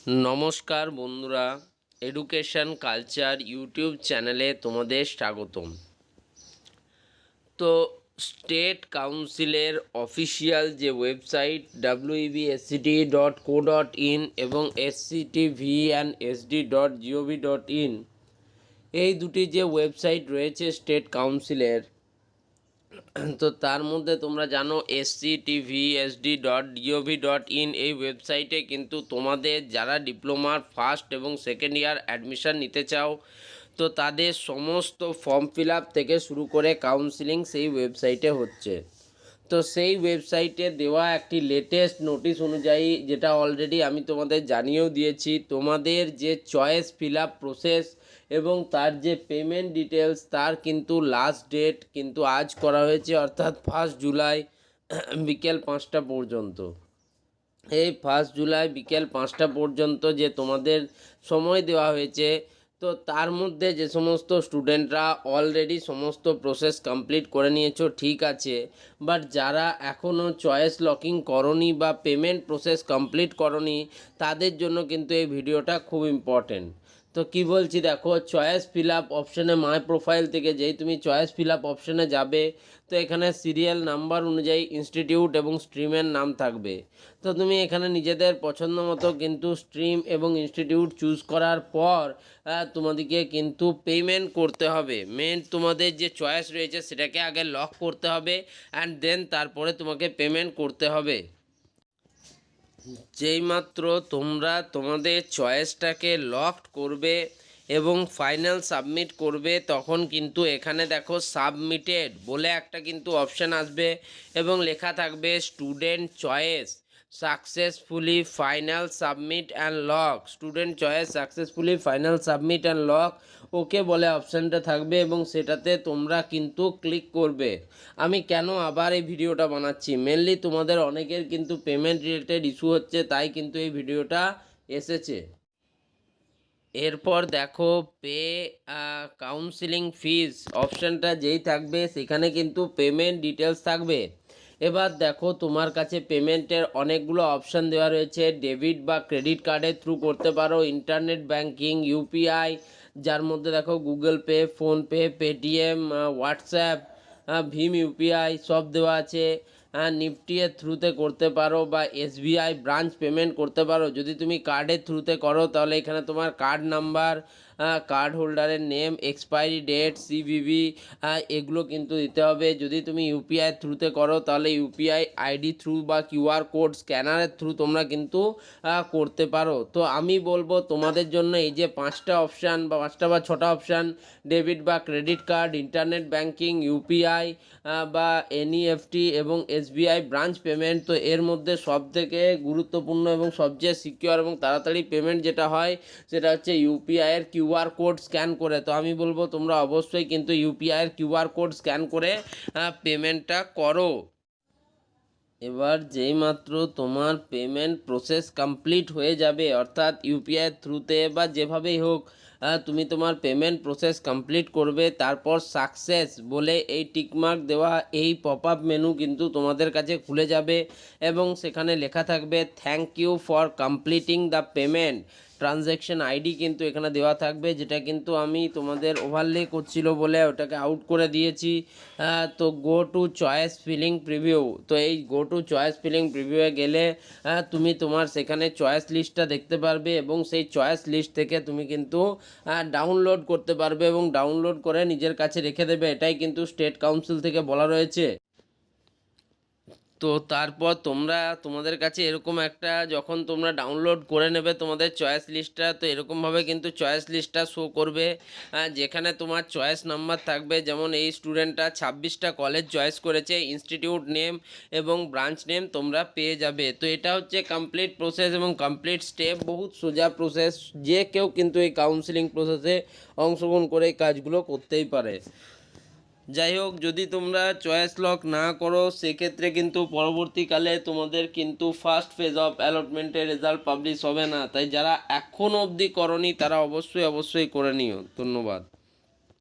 নমস্কার বন্ধুরা, education culture YouTube চ্যানেলে তোমাদের স্বাগতম। তো স্টেট কাউন্সিলের অফিসিয়াল যে ওয়েবসাইট websct.co.in এবং sctv&sd.gov.in এই দুটি যে ওয়েবসাইট রয়েছে স্টেট কাউন্সিলের, তো তার মধ্যে তোমরা জানো sctvsd.gov.in এই ওয়েবসাইটে কিন্তু তোমাদের যারা ডিপ্লোমার ফার্স্ট এবং সেকেন্ড ইয়ার অ্যাডমিশন নিতে চাও, তো তাদের সমস্ত ফর্ম ফিল আপ থেকে শুরু করে কাউন্সিলিং সেই ওয়েবসাইটে হচ্ছে। তো সেই ওয়েবসাইটে দেওয়া একটি লেটেস্ট নোটিশ অনুযায়ী, যেটা অলরেডি আমি তোমাদের জানিয়েও দিয়েছি, তোমাদের যে চয়েস ফিল আপ প্রসেস এবং তার যে পেমেন্ট ডিটেলস, তার কিন্তু লাস্ট ডেট কিন্তু আজ করা হয়েছে, অর্থাৎ 1 জুলাই বিকেল 5টা পর্যন্ত। এই 1 জুলাই বিকেল 5টা পর্যন্ত যে তোমাদের সময় দেওয়া হয়েছে, তো তার মধ্যে যে সমস্ত স্টুডেন্টরা অলরেডি সমস্ত প্রসেস কমপ্লিট করে নিয়েছো ঠিক আছে, বাট যারা এখনও চয়েস লকিং করনি বা পেমেন্ট প্রসেস কমপ্লিট করনি, তাদের জন্য কিন্তু এই ভিডিওটা খুব ইম্পর্টেন্ট। তো কি বলছি দেখো, চয়েস ফিল আপ অপশানে মাই প্রোফাইল থেকে যেই তুমি চয়েস ফিল আপ অপশানে যাবে, তো এখানে সিরিয়াল নাম্বার অনুযায়ী ইনস্টিটিউট এবং স্ট্রিমের নাম থাকবে। তো তুমি এখানে নিজেদের পছন্দ মতো কিন্তু স্ট্রিম এবং ইনস্টিটিউট চুজ করার পর তোমাদেরকে কিন্তু পেমেন্ট করতে হবে। মেন তোমাদের যে চয়েস রয়েছে সেটাকে আগে লক করতে হবে অ্যান্ড দেন তারপরে তোমাকে পেমেন্ট করতে হবে। যেইমাত্র তোমরা তোমাদের চয়েসটাকে লক করবে এবং ফাইনাল সাবমিট করবে, তখন কিন্তু এখানে দেখো সাবমিটেড বলে একটা কিন্তু অপশান আসবে এবং লেখা থাকবে student choice successfully final submit and lock. Student choice successfully final submit and lock okay বলে অপশানটা থাকবে এবং সেটাতে তোমরা কিন্তু ক্লিক করবে। আমি কেন আবার এই ভিডিওটা বানাচ্ছি, মেনলি তোমাদের অনেকের কিন্তু পেমেন্ট রিলেটেড ইস্যু হচ্ছে, তাই কিন্তু এই ভিডিওটা এসেছে। এরপর দেখো পে কাউন্সিলিং ফিজ অপশানটা যেই থাকবে সেখানে কিন্তু পেমেন্ট ডিটেলস থাকবে। এবার দেখো তোমার কাছে পেমেন্টের অনেকগুলো অপশান দেওয়া রয়েছে। ডেবিট বা ক্রেডিট কার্ডের থ্রু করতে পারো, ইন্টারনেট ব্যাঙ্কিং, ইউপিআই, যার মধ্যে দেখো Google Pay, PhonePe, Paytm, WhatsApp, ভীম ইউপিআই সব দেওয়া আছে। নিফটি এর থ্রুতে করতে পারো বা এসবিআই ব্রাঞ্চ পেমেন্ট করতে পারো। যদি তুমি কার্ডের থ্রুতে করো তাহলে এখানে তোমার কার্ড নাম্বার, কার্ড হোল্ডারের নেম, এক্সপায়ারি ডেট, সিভিভি এগুলো কিন্তু দিতে হবে। যদি তুমি ইউপিআই থ্রুতে করো তাহলে ইউপিআই আইডি থ্রু বা কিউআর কোড স্ক্যানারের থ্রু তোমরা কিন্তু করতে পারো। তো আমি বলবো তোমাদের জন্য এই যে 5টা অপশান বা 5টা বা 6টা অপশান, ডেবিট বা credit card, internet banking, UPI বা এনইএফটি এবং এসবিআই ব্রাঞ্চ পেমেন্ট, তো এর মধ্যে সবথেকে গুরুত্বপূর্ণ এবং সবচেয়ে সিকিউর এবং তাড়াতাড়ি পেমেন্ট যেটা হয় সেটা হচ্ছে ইউপিআইয়ের কিউআর কোড স্ক্যান করে। তো আমি বলবো তোমরা অবশ্যই কিন্তু ইউপিআইয়ের কিউআর কোড স্ক্যান করে পেমেন্টটা করো। এবার যেইমাত্র তোমার পেমেন্ট প্রসেস কমপ্লিট হয়ে যাবে, অর্থাৎ ইউপিআইয়ের থ্রুতে বা যেভাবেই হোক তুমি তোমার পেমেন্ট প্রসেস কমপ্লিট করবে, তারপর সাকসেস বলে এই টিকমার্ক দেওয়া এই পপ আপ মেনু কিন্তু তোমাদের কাছে খুলে যাবে এবং সেখানে লেখা থাকবে thank you for completing the payment. Transaction ID কিন্তু এখানে দেওয়া থাকবে, যেটা কিন্তু আমি তোমাদের ওভারলে করছিল বলে ওটাকে আউট করে দিয়েছি। তো go to choice filling preview, তো এই গো টু চয়েস ফিলিং প্রিভিউয়ে গেলে তুমি তোমার সেখানে চয়েস লিস্টটা দেখতে পারবে এবং সেই চয়েস লিস্ট থেকে তুমি কিন্তু ডাউনলোড করতে পারবে এবং ডাউনলোড করে নিজের কাছে রেখে দেবে। এটাই কিন্তু স্টেট কাউন্সিল থেকে বলা রয়েছে। তো তারপর তোমাদের কাছে এরকম একটা, যখন তোমরা ডাউনলোড করে নেবে তোমাদের চয়েস লিস্টটা, তো এরকমভাবে কিন্তু চয়েস লিস্টটা শো করবে, যেখানে তোমার চয়েস নাম্বার থাকবে। যেমন এই স্টুডেন্টটা 26টা কলেজ চয়েস করেছে, ইনস্টিটিউট নেম এবং ব্রাঞ্চ নেম তোমরা পেয়ে যাবে। তো এটা হচ্ছে কমপ্লিট প্রসেস এবং কমপ্লিট স্টেপ, বহুত সোজা প্রসেস, যে কেউ কিন্তু এই কাউন্সিলিং প্রসেসে অংশগ্রহণ করে এই কাজগুলো করতেই পারে। যাই হোক, যদি তোমরা চয়েস লক না করো সেক্ষেত্রে কিন্তু পরবর্তীকালে তোমাদের কিন্তু ফার্স্ট ফেজ অফ অ্যালটমেন্টের রেজাল্ট পাবলিশ হবে না। তাই যারা এখনও অবধি করনি তারা অবশ্যই করে নিও। ধন্যবাদ।